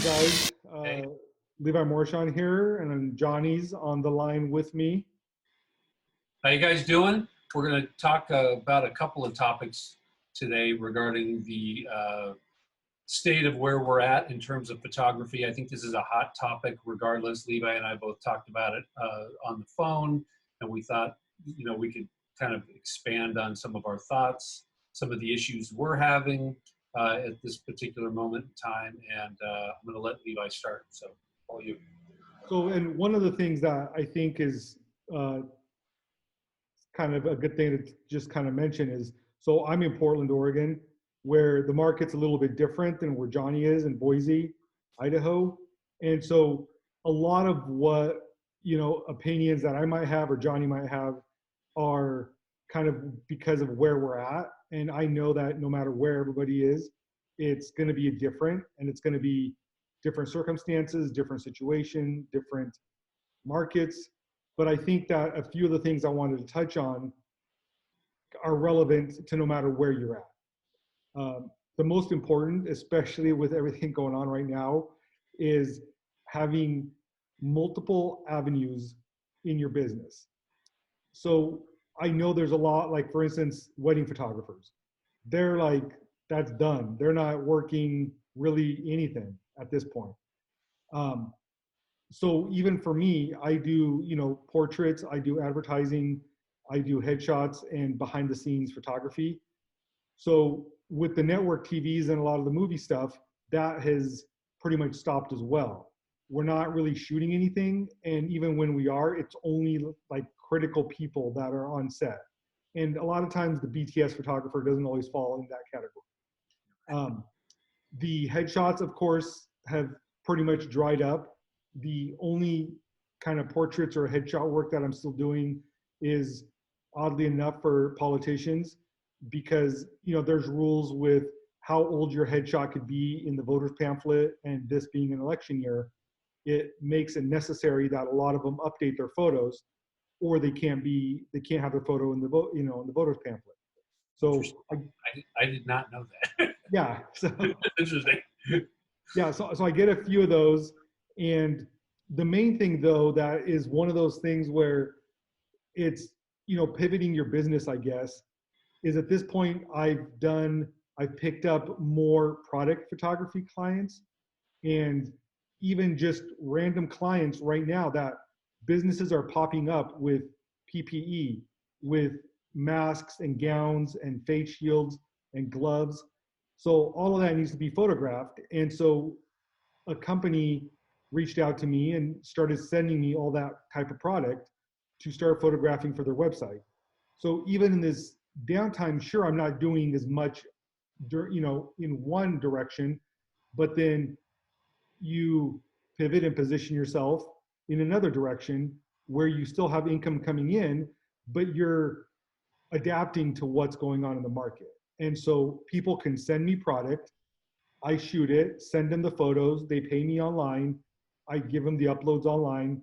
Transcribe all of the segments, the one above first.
Guys. Hey, Levi Morshan here, and then Johnny's on the line with me. how you guys doing? We're going to talk about a couple of topics today regarding the state of where we're at in terms of photography. I think this is a hot topic regardless. Levi and I both talked about it on the phone, and we thought, we could kind of expand on some of our thoughts, some of the issues we're having at this particular moment in time. And I'm going to let Levi start. So, all you. So, and one of the things that I think is uh, kind of a good thing to just kind of mention is, so I'm in Portland, Oregon, where the market's a little bit different than where Johnny is in Boise, Idaho. And so a lot of what, opinions that I might have or Johnny might have are kind of because of where we're at. And I know that no matter where everybody is, it's going to be different, and it's going to be different circumstances, different situation, different markets. But I think that a few of the things I wanted to touch on are relevant to no matter where you're at. The most important, especially with everything going on right now, is having multiple avenues in your business. So I know there's a lot, like for instance, wedding photographers. They're like, that's done. They're not working really anything at this point. Um, so even for me, I do, portraits, I do advertising, I do headshots and behind the scenes photography. So with the network TVs and a lot of the movie stuff, that has pretty much stopped as well. We're not really shooting anything. And even when we are, it's only like critical people that are on set. And a lot of times the BTS photographer doesn't always fall in that category. Um, the headshots, of course, have pretty much dried up. The only kind of portraits or headshot work that I'm still doing is, oddly enough, for politicians, because there's rules with how old your headshot could be in the voters pamphlet, and this being an election year, it makes it necessary that a lot of them update their photos, or they can't have their photo in the vote, in the voters pamphlet. So Interesting. I did not know that. yeah, so Interesting. yeah, so I get a few of those. And the main thing though, that is one of those things where it's, pivoting your business, I guess, is at this point I've picked up more product photography clients, and even just random clients right now that businesses are popping up with PPE, with masks and gowns and face shields and gloves. So all of that needs to be photographed. And so a company reached out to me and started sending me all that type of product to start photographing for their website. So even in this downtime, sure, I'm not doing as much, in one direction, but then you pivot and position yourself in another direction where you still have income coming in, but you're adapting to what's going on in the market. And so people can send me product, I shoot it, send them the photos, they pay me online, I give them the uploads online.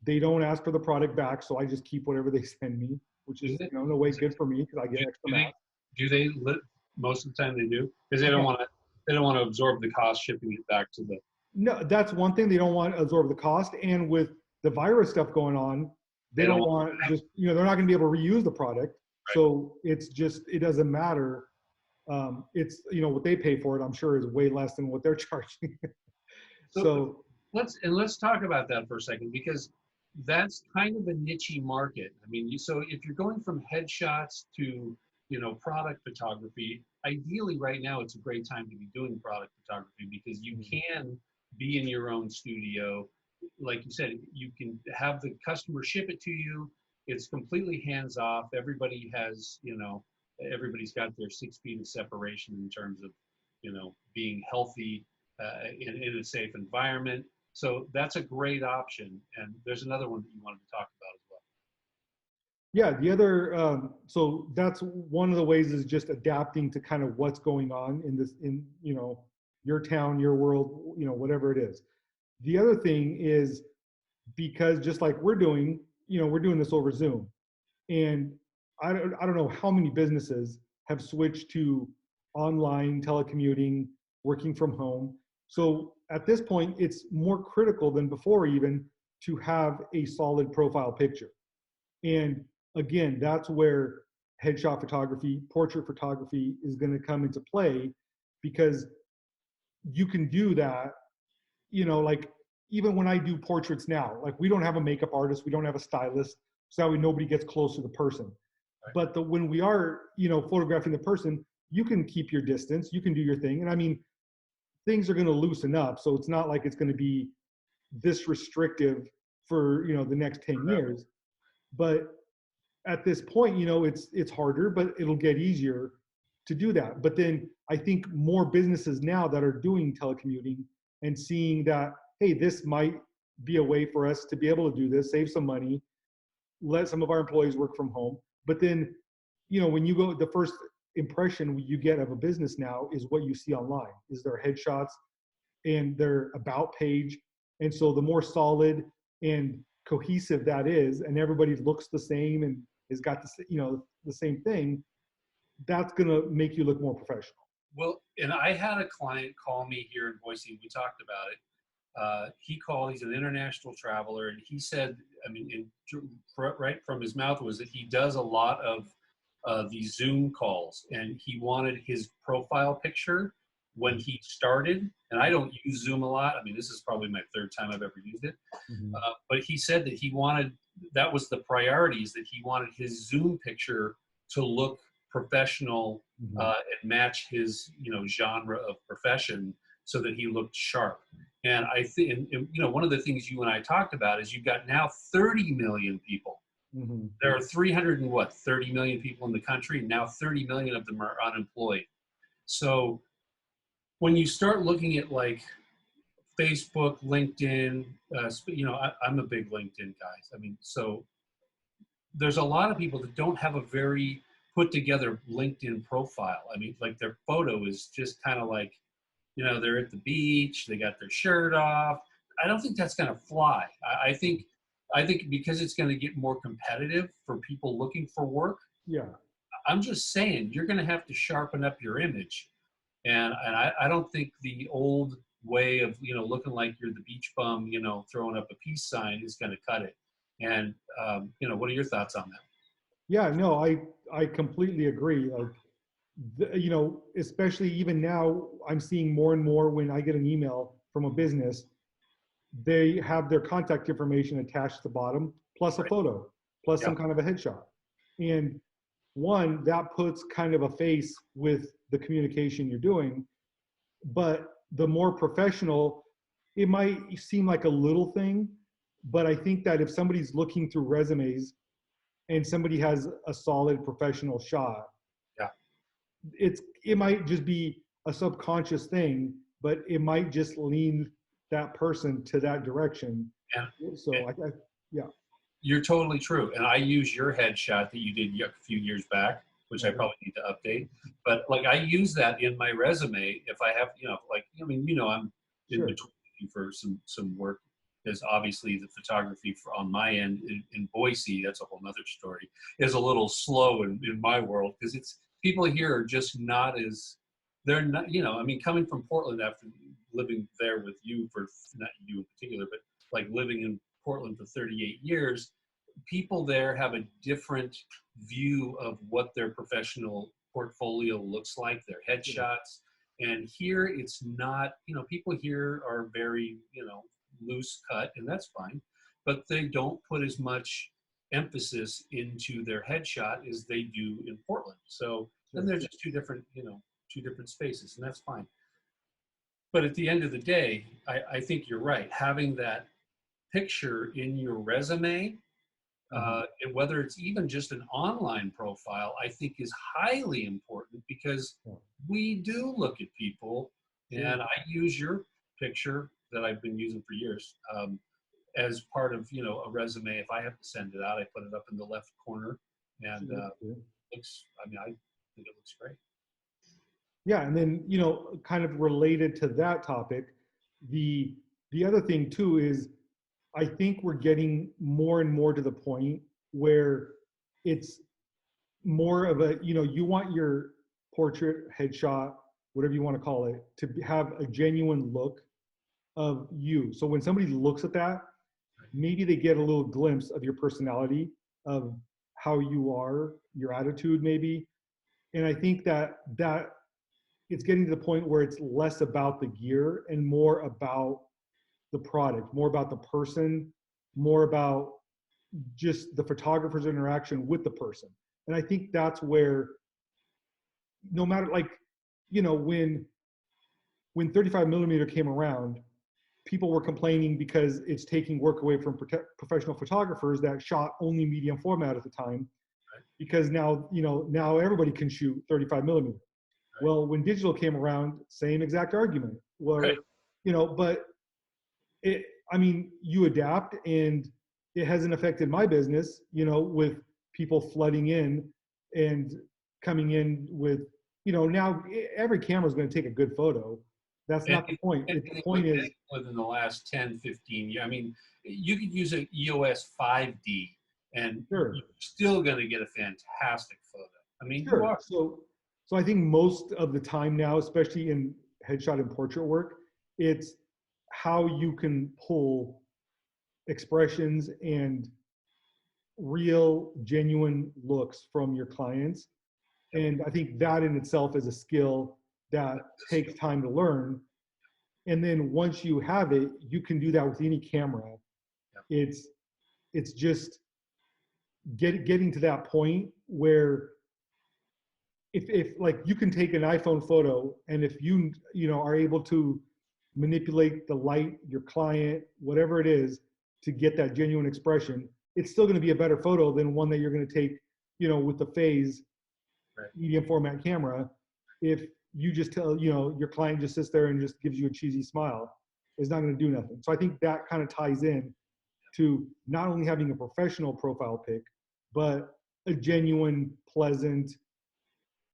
They don't ask for the product back, so I just keep whatever they send me, which Do is, they, in a way good for me because I get do, extra do math. they, do they most of the time they do? Because Yeah. they don't want to absorb the cost shipping it back to the, No, that's one thing. They don't want to absorb the cost. And with the virus stuff going on, they they don't don't want, want just, they're not going to be able to reuse the product. right. So it's just, it doesn't matter. It's, what they pay for it, I'm sure, is way less than what they're charging. So So, let's talk about that for a second, because that's kind of a niche market. I mean, so if you're going from headshots to, product photography, ideally right now it's a great time to be doing product photography because you can be in your own studio. Like you said, you can have the customer ship it to you. It's completely hands off. Everybody's got their 6 feet of separation in terms of, being healthy in a safe environment. So that's a great option. And there's another one that you wanted to talk about as well. yeah, the other, so that's one of the ways, is just adapting to kind of what's going on in this, your town, your world, whatever it is. The other thing is, because just like we're doing this over Zoom. And I don't know how many businesses have switched to online telecommuting, working from home. So at this point, it's more critical than before even to have a solid profile picture. And again, that's where headshot photography, portrait photography is going to come into play, because you can do that, like even when I do portraits now, like we don't have a makeup artist, we don't have a stylist, so that way nobody gets close to the person. Right. But when we are, photographing the person, you can keep your distance, you can do your thing. And I mean, things are going to loosen up. So it's not like it's going to be this restrictive for, the next 10 years. But at this point, it's harder, but it'll get easier to do that. But then I think more businesses now that are doing telecommuting and seeing that, hey, this might be a way for us to be able to do this, save some money, let some of our employees work from home. But then, when you go, the first impression you get of a business now is what you see online, is their headshots and their about page. And so the more solid and cohesive that is, and everybody looks the same and has got the same thing, that's going to make you look more professional. Well, and I had a client call me here in Boise. We talked about it. He called, he's an international traveler, and he said, I mean, right from his mouth was that he does a lot of these Zoom calls, and he wanted his profile picture when he started. And I don't use Zoom a lot. I mean, this is probably my third time I've ever used it. Mm-hmm. But he said that that was the priorities, that he wanted his Zoom picture to look professional, Mm-hmm. And match his, genre of profession, so that he looked sharp. And I think, one of the things you and I talked about is you've got now 30 million people. Mm-hmm. There are 30 million people in the country. Now 30 million of them are unemployed. So when you start looking at like Facebook, LinkedIn, I'm a big LinkedIn guy. I mean, so there's a lot of people that don't have a very put together LinkedIn profile. I mean, like their photo is just kind of like, they're at the beach, they got their shirt off. I don't think that's going to fly. I think because it's going to get more competitive for people looking for work. Yeah. I'm just saying, you're going to have to sharpen up your image. And I don't think the old way of, looking like you're the beach bum, throwing up a peace sign is going to cut it. And, what are your thoughts on that? Yeah, no, I completely agree. Like, especially even now, I'm seeing more and more when I get an email from a business, they have their contact information attached to the bottom, plus a photo, plus some kind of a headshot. And one, that puts kind of a face with the communication you're doing. But the more professional, it might seem like a little thing, but I think that if somebody's looking through resumes and somebody has a solid professional shot, Yeah. it might just be a subconscious thing, but it might just lean that person to that direction. And, so yeah. You're totally true. And I use your headshot that you did a few years back, which I probably need to update. But like I use that in my resume if I have, I'm in between for some work. Because obviously the photography on my end in Boise, that's a whole nother story, is a little slow in my world, because it's people here are just not as, they're not, coming from Portland after living there with you for, not you in particular, but like living in Portland for 38 years, people there have a different view of what their professional portfolio looks like, their headshots. And here it's not, people here are very, loose cut, and that's fine, but they don't put as much emphasis into their headshot as they do in Portland. So then they're just two different spaces, and that's fine. But at the end of the day, I think you're right. Having that picture in your resume, and whether it's even just an online profile, I think is highly important, because we do look at people, and I use your picture that I've been using for years as part of, a resume. If I have to send it out, I put it up in the left corner, and I think it looks great. Yeah, and then, kind of related to that topic, the other thing too is I think we're getting more and more to the point where it's more of a, you want your portrait headshot whatever you want to call it, to have a genuine look of you. So when somebody looks at that, maybe they get a little glimpse of your personality, of how you are, your attitude maybe. And I think that it's getting to the point where it's less about the gear and more about the product, more about the person, more about just the photographer's interaction with the person. And I think that's where, no matter, like, when 35 millimeter came around, people were complaining because it's taking work away from professional photographers that shot only medium format at the time, because now everybody can shoot 35 millimeter. Well, when digital came around, same exact argument. Where, but you adapt, and it hasn't affected my business, with people flooding in and coming in with, now every camera is going to take a good photo. That's not the point. The point is, within the last 10, 15 years, you could use an EOS 5D and sure, you're still going to get a fantastic photo. You sure. are. So I think most of the time now, especially in headshot and portrait work, it's how you can pull expressions and real, genuine looks from your clients. And I think that in itself is a skill that takes time to learn. And then once you have it, you can do that with any camera. It's just getting to that point where if like you can take an iPhone photo, and if you are able to manipulate the light, your client, whatever it is, to get that genuine expression, it's still going to be a better photo than one that you're going to take, with the phase medium format camera. If you just tell, your client just sits there and just gives you a cheesy smile, it's not going to do nothing. So I think that kind of ties in to not only having a professional profile pic, but a genuine, pleasant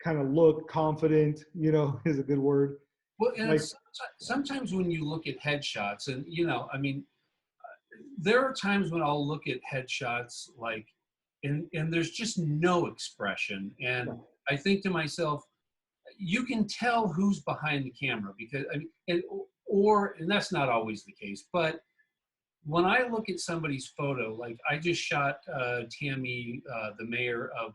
kind of look, confident, is a good word. Well, and sometimes when you look at headshots, and there are times when I'll look at headshots and there's just no expression, and I think to myself, you can tell who's behind the camera, because and that's not always the case, but when I look at somebody's photo, like I just shot Tammy, the mayor of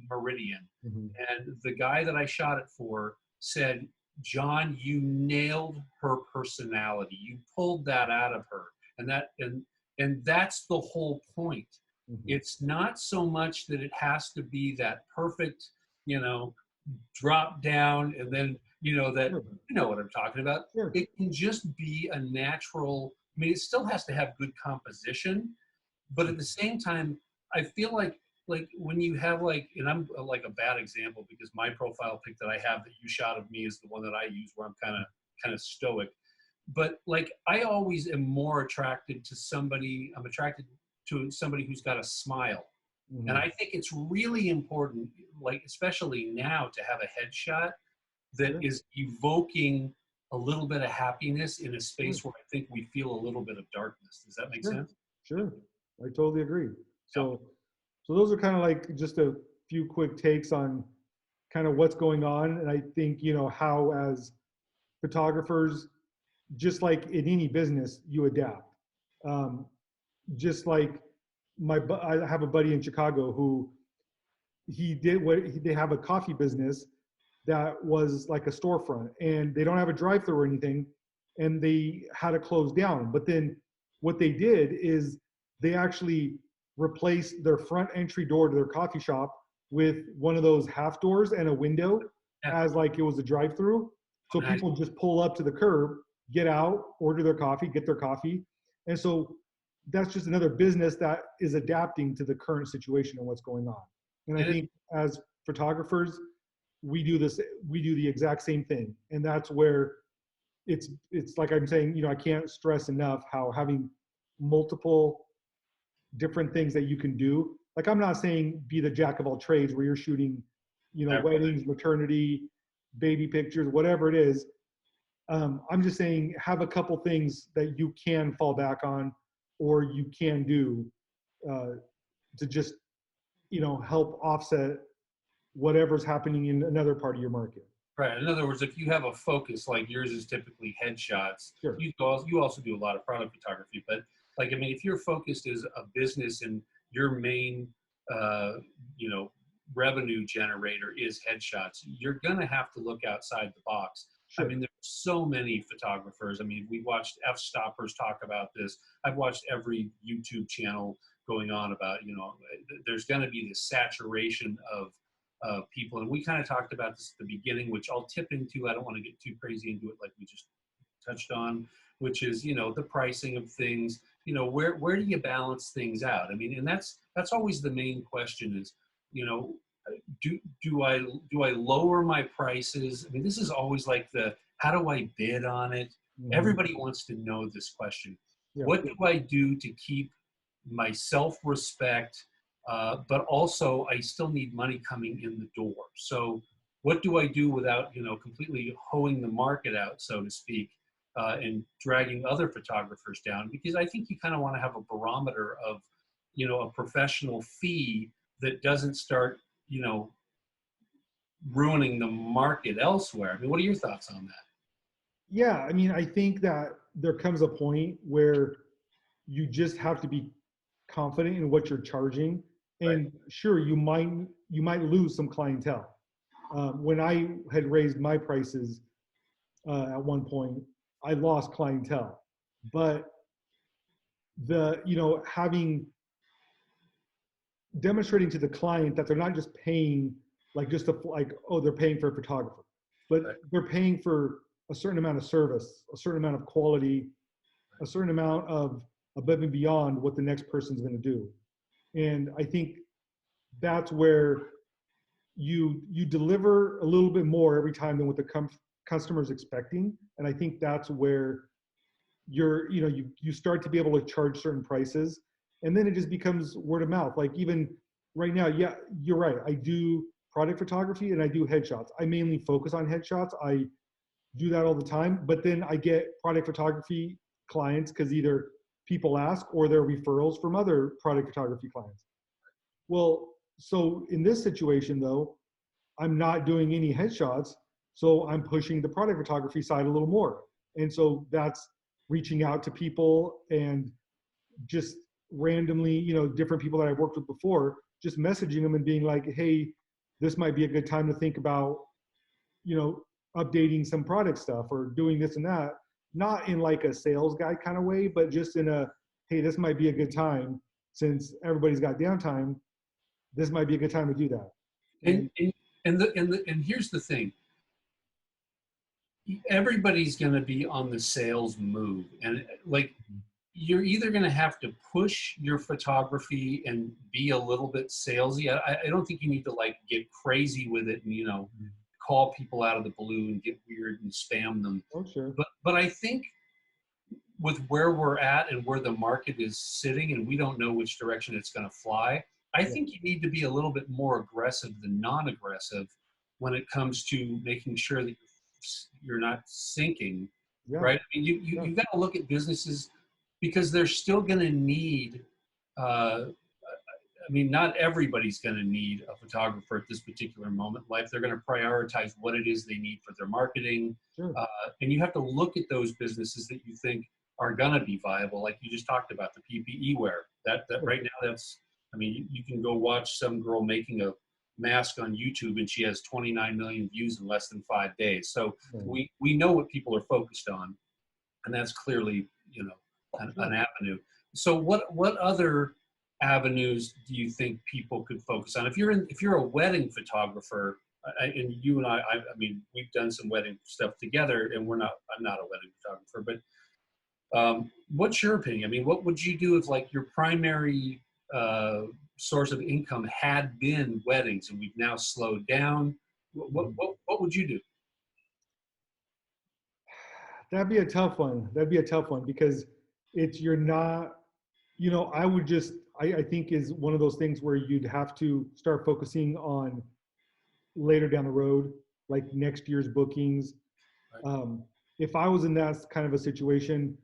Meridian, and the guy that I shot it for said, "John, you nailed her personality. You pulled that out of her." And that's the whole point. It's not so much that it has to be that perfect, drop down, and then what I'm talking about. Sure. It can just be a natural. It still has to have good composition, but at the same time, I feel like when you have and I'm like a bad example, because my profile pic that I have that you shot of me is the one that I use, where I'm kind of stoic. But I always am more attracted to somebody. I'm attracted to somebody who's got a smile, and I think it's really important, especially now, to have a headshot that is evoking a little bit of happiness in a space where I think we feel a little bit of darkness. Does that make sense? Sure, I totally agree. So those are kind of just a few quick takes on kind of what's going on. And I think, how as photographers, just like in any business, you adapt. Just like I have a buddy in Chicago who they have a coffee business that was like a storefront, and they don't have a drive-through or anything, and they had to close down. But then what they did is they actually replaced their front entry door to their coffee shop with one of those half doors and a window, as like it was a drive-through. So people just pull up to the curb, get out, order their coffee, get their coffee. And so that's just another business that is adapting to the current situation and what's going on. And I think as photographers, we do the exact same thing. And that's where it's like I'm saying, I can't stress enough how having multiple different things that you can do. Like, I'm not saying be the jack of all trades where you're shooting, weddings, maternity, baby pictures, whatever it is. I'm just saying have a couple things that you can fall back on, or you can do to just, help offset whatever's happening in another part of your market. Right. In other words, if you have a focus like yours is typically headshots, Sure. you also do a lot of product photography. But like, I mean, if your focus is a business and your main, uh, you know, revenue generator is headshots, you're gonna have to look outside the box. I Sure. mean, there's so many photographers. I mean, we watched F Stoppers talk about this. I've watched every YouTube channel going on about, there's going to be this saturation of people. And we kind of talked about this at the beginning, which I'll tip into. I don't want to get too crazy into it like we just touched on, which is, the pricing of things, where do you balance things out? I mean, and that's always the main question is, you know, do I lower my prices? I mean, this is always like how do I bid on it? Hmm. Everybody wants to know this question. Yeah. What do I do to keep my self-respect, but also I still need money coming in the door. So what do I do without, completely hoeing the market out, so to speak, and dragging other photographers down? Because I think you kind of want to have a barometer of, a professional fee that doesn't start, ruining the market elsewhere. I mean, what are your thoughts on that? Yeah. I mean, I think that there comes a point where you just have to be confident in what you're charging. Right. And sure, you might lose some clientele. When I had raised my prices at one point, I lost clientele. But having demonstrating to the client that they're not just paying like just like, oh, they're paying for a photographer, but Right. they're paying for a certain amount of service, a certain amount of quality, a certain amount of above and beyond what the next person's going to do. And I think that's where you deliver a little bit more every time than what the customer is expecting. And I think that's where you start to be able to charge certain prices, and then it just becomes word of mouth. Like even right now, yeah, you're right, I do product photography and I do headshots. I mainly focus on headshots. I do that all the time, but then I get product photography clients because either people ask or they're referrals from other product photography clients. Well, so in this situation though, I'm not doing any headshots, so I'm pushing the product photography side a little more. And so that's reaching out to people and just randomly, different people that I've worked with before, just messaging them and being like, hey, this might be a good time to think about, you know, updating some product stuff or doing this and that. Not in like a sales guy kind of way, but just in a, hey, this might be a good time since everybody's got downtime. This might be a good time to do that. And And and here's the thing: everybody's going to be on the sales move, and like you're either going to have to push your photography and be a little bit salesy. I don't think you need to like get crazy with it and call people out of the blue and get weird and spam them. oh, sure. But I think with where we're at and where the market is sitting, and we don't know which direction it's going to fly, I Yeah. think you need to be a little bit more aggressive than non-aggressive when it comes to making sure that you're not sinking, Yeah. right? I mean, Yeah. you've got to look at businesses because they're still going to need. I mean, not everybody's going to need a photographer at this particular moment in life. They're going to prioritize what it is they need for their marketing, Sure. and you have to look at those businesses that you think are going to be viable, like you just talked about the PPE wear. That Sure. right now, that's. I mean, you can go watch some girl making a mask on YouTube, and she has 29 million views in less than 5 days. So Right. we know what people are focused on, and that's clearly an Sure. avenue. So what other avenues do you think people could focus on? If you're a wedding photographer, and you and I mean, we've done some wedding stuff together, and I'm not a wedding photographer, but what's your opinion? I mean, what would you do if like your primary uh, source of income had been weddings, and we've now slowed down? Mhm. What would you do? That'd be a tough one. That'd be a tough one because you're not, I would just, I think is one of those things where you'd have to start focusing on later down the road, like next year's bookings. Right. If I was in that kind of a situation,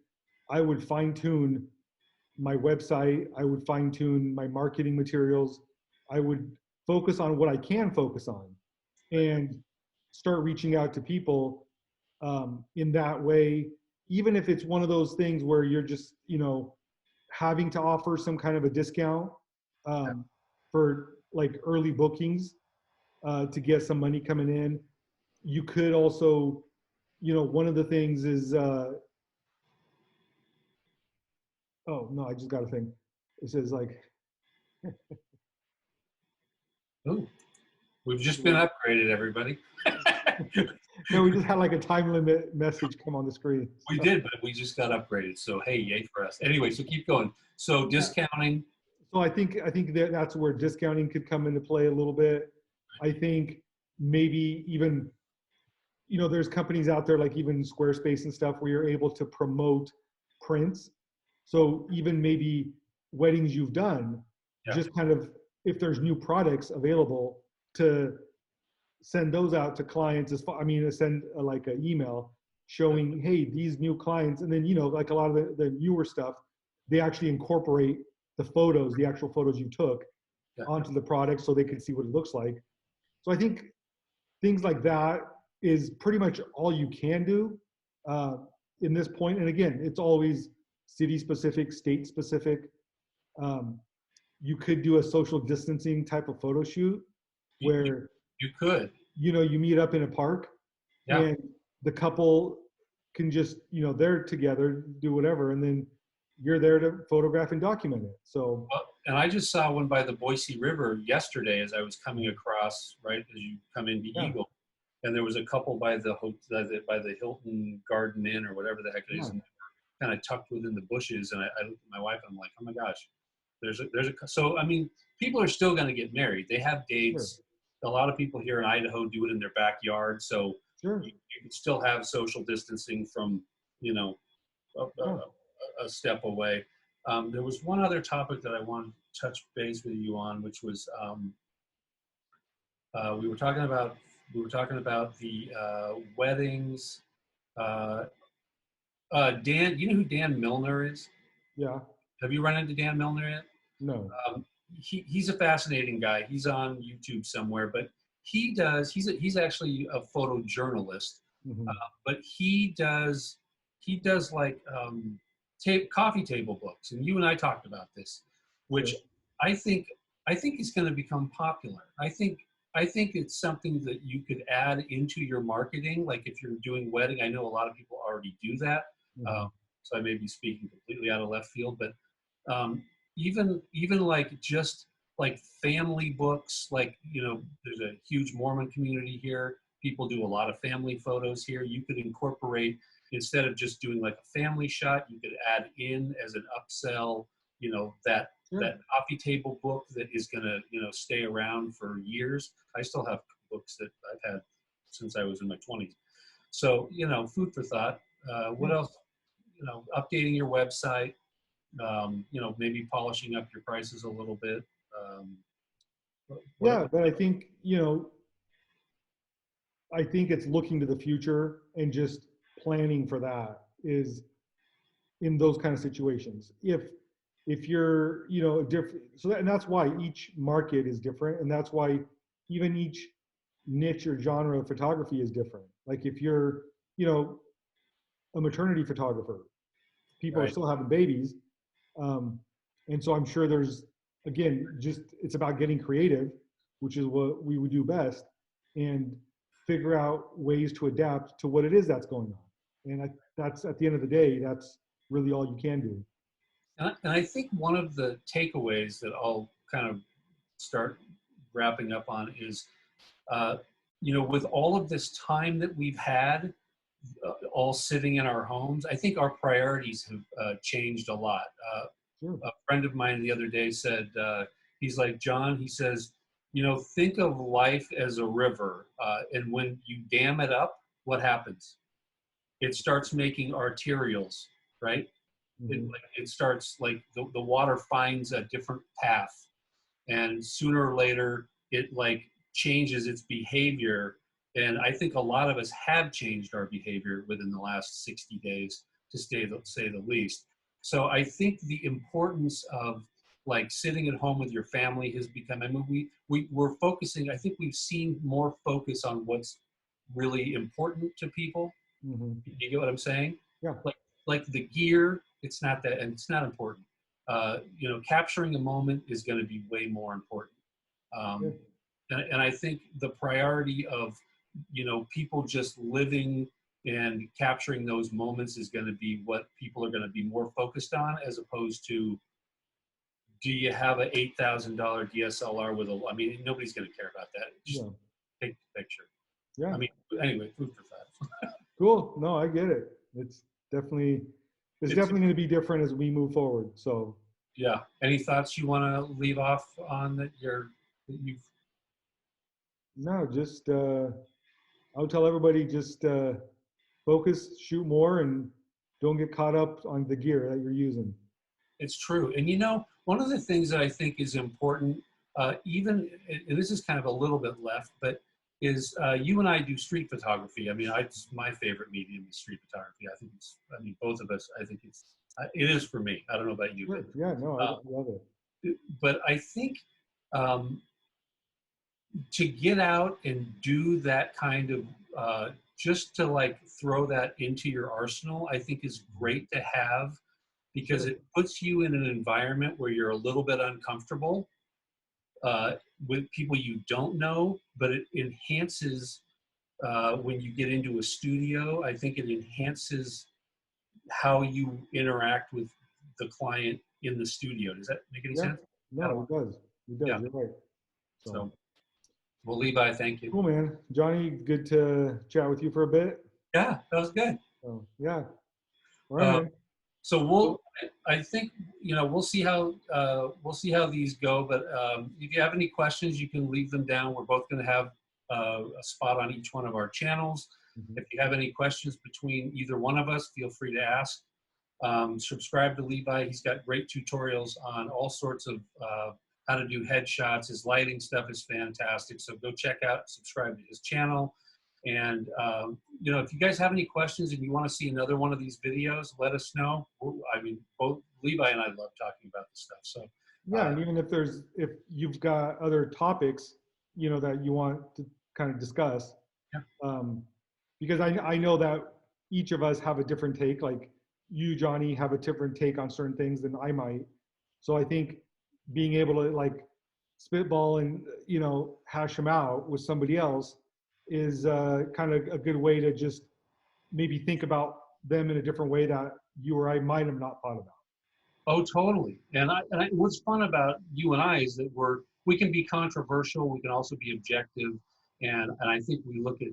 I would fine tune my website. I would fine tune my marketing materials. I would focus on what I can focus on. Right. And start reaching out to people in that way, even if it's one of those things where you're just, having to offer some kind of a discount for like early bookings to get some money coming in. You could also, one of the things is, oh no, I just got a thing. It says like, Ooh, we've just been upgraded, everybody. no, we just had like a time limit message come on the screen. We did, but we just got upgraded. So hey, yay for us. Anyway, so keep going. So discounting. So I think that's where discounting could come into play a little bit. I think maybe even, there's companies out there like even Squarespace and stuff where you're able to promote prints. So even maybe weddings you've done, just kind of, if there's new products available, to send those out to clients send like an email showing, hey, these new clients. And then, like a lot of the newer stuff, they actually incorporate the actual photos you took onto the product so they can see what it looks like. So I think things like that is pretty much all you can do in this point. And again, it's always city specific, state specific. You could do a social distancing type of photo shoot where you could, you meet up in a park and the couple can just, they're together, do whatever. And then you're there to photograph and document it. So, and I just saw one by the Boise River yesterday as I was coming across, right as you come into Eagle, and there was a couple by the Hilton Garden Inn or whatever the heck it is, and kind of tucked within the bushes. And I looked at my wife and I'm like, oh my gosh, so I mean, people are still going to get married. They have dates. Sure. A lot of people here in Idaho do it in their backyard, so you can still have social distancing from a step away. There was one other topic that I wanted to touch base with you on, which was we were talking about the weddings. Dan, you know who Dan Milner is? Yeah. Have you run into Dan Milner yet? No. He's a fascinating guy. He's on YouTube somewhere, but he's actually a photojournalist, but he does like coffee table books, and you and I talked about this, which I think is going to become popular. I think it's something that you could add into your marketing. Like if you're doing wedding, I know a lot of people already do that. So I may be speaking completely out of left field, but even like just like family books, like, there's a huge Mormon community here. People do a lot of family photos here. You could incorporate, instead of just doing like a family shot, you could add in as an upsell, that coffee table book that is going to, stay around for years. I still have books that I've had since I was in my 20s. So, food for thought. What else? Updating your website, maybe polishing up your prices a little bit. But I think, I think it's looking to the future and just planning for that is in those kind of situations. If you're, different, and that's why each market is different. And that's why even each niche or genre of photography is different. Like if you're, a maternity photographer, people are still having babies. And so I'm sure there's, again, just, it's about getting creative, which is what we would do best, and figure out ways to adapt to what it is that's going on. And that's, at the end of the day, that's really all you can do. And I think one of the takeaways that I'll kind of start wrapping up on is, with all of this time that we've had, all sitting in our homes, I think our priorities have changed a lot. A friend of mine the other day said, he's like, John, he says, think of life as a river, and when you dam it up, what happens? It starts making arterials, right? It starts like the water finds a different path, and sooner or later it like changes its behavior. And I think a lot of us have changed our behavior within the last 60 days, to say the least. So I think the importance of like sitting at home with your family has become, we're focusing, I think we've seen more focus on what's really important to people. Hmm. You get what I'm saying? Yeah. Like the gear, it's not that, and it's not important. Capturing a moment is going to be way more important. Yeah. Um, and I think the priority of, people just living and capturing those moments is going to be what people are going to be more focused on, as opposed to, do you have a $8,000 DSLR with a, I mean, nobody's going to care about that. Just Yeah. take the picture. Yeah. I mean, anyway, food for thought. Cool. No, I get it. Definitely, it's It's, definitely going to be different as we move forward. So yeah. Any thoughts you want to leave off on that you've, no, just I would tell everybody just focus, shoot more, and don't get caught up on the gear that you're using. it's true. And one of the things that I think is important, even, and this is kind of a little bit left, but is you and I do street photography. I mean, it's my favorite medium is street photography. I mean, both of us, I think it is for me. I don't know about you, Sure. Yeah. No, uh, I love it. but I think um, to get out and do that kind of, just to like throw that into your arsenal, I think is great to have, because Sure. it puts you in an environment where you're a little bit uncomfortable uh, with people you don't know, but it enhances when you get into a studio. I think it enhances how you interact with the client in the studio. Does that make any Yeah. sense? I No, don't, it does. It does. yeah. You're right. So So, well, Levi, thank you. cool, man. Johnny, good to chat with you for a bit. Yeah, that was good. So yeah. All right, Uh, man. so Cool. I think, we'll see how these go. But if you have any questions, you can leave them down. We're both going to have a spot on each one of our channels. Mhm. If you have any questions between either one of us, feel free to ask. Subscribe to Levi. He's got great tutorials on all sorts of how to do headshots. His lighting stuff is fantastic. So go check out, subscribe to his channel. And, if you guys have any questions and you want to see another one of these videos, let us know. I mean, both Levi and I love talking about this stuff. So, Yeah, and even if you've got other topics, that you want to kind of discuss, yeah, um, because I know that each of us have a different take. Like you, Johnny, have a different take on certain things than I might. So I think being able to like spitball and hash them out with somebody else is kind of a good way to just maybe think about them in a different way that you or I might have not thought about. oh, totally. What's fun about you and I is that we can be controversial. We can also be objective. And I think we look at,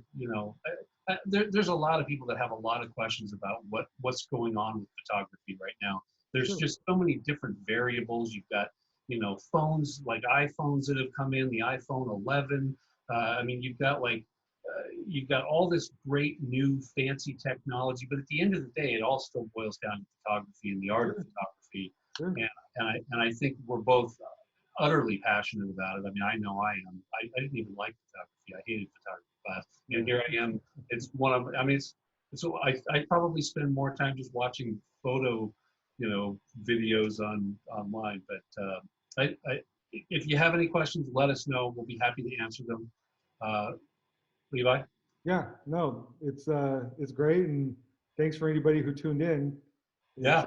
there's a lot of people that have a lot of questions about what's going on with photography right now. There's Sure. just so many different variables. You've got, phones like iPhones that have come in, the iPhone 11. I mean, you've got all this great new fancy technology, but at the end of the day, it all still boils down to photography and the art of Sure. photography. Sure. And I think we're both utterly passionate about it. I mean, I know I am. I didn't even like photography. I hated photography class. And Yeah. here I am. It's one of, I mean, so I probably spend more time just watching photo, videos online. But if you have any questions, let us know. We'll be happy to answer them. Uh, Levi? Yeah, no, it's great, and thanks for anybody who tuned in. It's Yeah.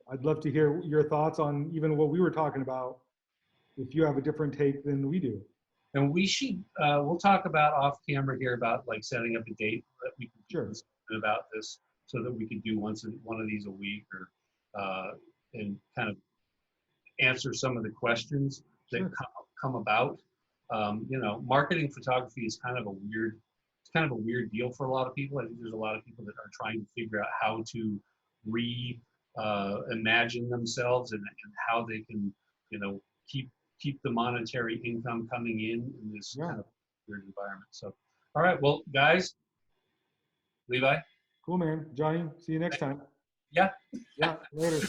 I'd love to hear your thoughts on even what we were talking about. If you have a different take than we do. And we'll talk about off camera here about like setting up a date that we can do Sure. about this, so that we could do one of these a week, or and kind of answer some of the questions that Sure. come about. Marketing photography is it's kind of a weird deal for a lot of people. I think there's a lot of people that are trying to figure out how to imagine themselves, and how they can, keep the monetary income coming in this Yeah. kind of weird environment. So, all right, well, guys, Levi, Cool, man. Johnny, see you next time. yeah. Yeah. Later.